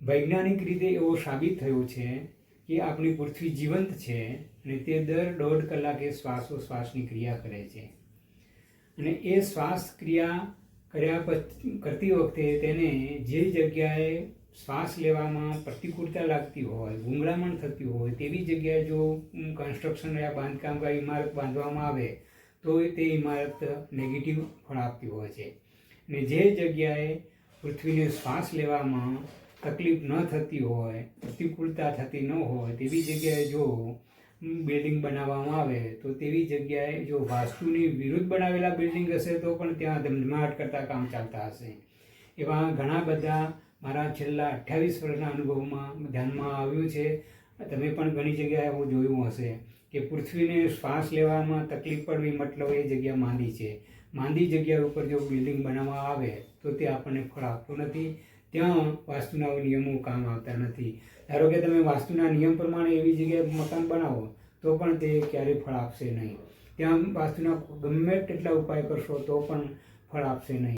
વૈજ્ઞાનિક રીતે એવો સાબિત થયો છે કે આપણી પૃથ્વી જીવંત છે અને તે દર 1.5 કલાકે શ્વાસોશ્વાસની ક્રિયા કરે છે અને એ શ્વાસ ક્રિયા કરતી વખતે તેને જે જગ્યાએ શ્વાસ લેવામાં પ્રતિકૂળતા લાગતી હોય, ગૂંગળામણ થતી હોય તેવી જગ્યાએ જો કન્સ્ટ્રક્શન યા બાંધકામ કા ઇમારત બાંધવામાં આવે તો તે ઇમારત નેગેટિવ ફળ આપતી હોય છે. ને જે જગ્યાએ પૃથ્વીને શ્વાસ લેવામાં તકલીફ ન થતી હોય, પ્રતિકૂળતા થતી ન હોય તેવી જગ્યાએ જો બિલ્ડિંગ બનાવવામાં આવે તો તેવી જગ્યાએ જો વાસ્તુની વિરુદ્ધ બનાવેલા બિલ્ડિંગ હશે તો પણ ત્યાં ધમધમાટ કરતાં કામ ચાલતા હશે. એવા ઘણા બધા મારા છેલ્લા 28 વર્ષના અનુભવમાં ધ્યાનમાં આવ્યું છે. તમે પણ ઘણી જગ્યાએ આવું જોયું હશે કે પૃથ્વીને શ્વાસ લેવામાં તકલીફ પડવી મતલબ એ જગ્યા માંદી છે. માંદી જગ્યા ઉપર જો બિલ્ડિંગ બનાવવામાં આવે તો તે આપણને ફળ આપતું નથી. ત્યાં વાસ્તુના નિયમો કામ આવતા નથી. ધારો કે તમે વાસ્તુના નિયમ પ્રમાણે એવી જગ્યાએ મકાન બનાવો તો પણ તે ક્યારેય ફળ આપશે નહીં. ત્યાં વાસ્તુના ગમે તેટલા ઉપાય કરશો તો પણ ફળ આપશે નહીં.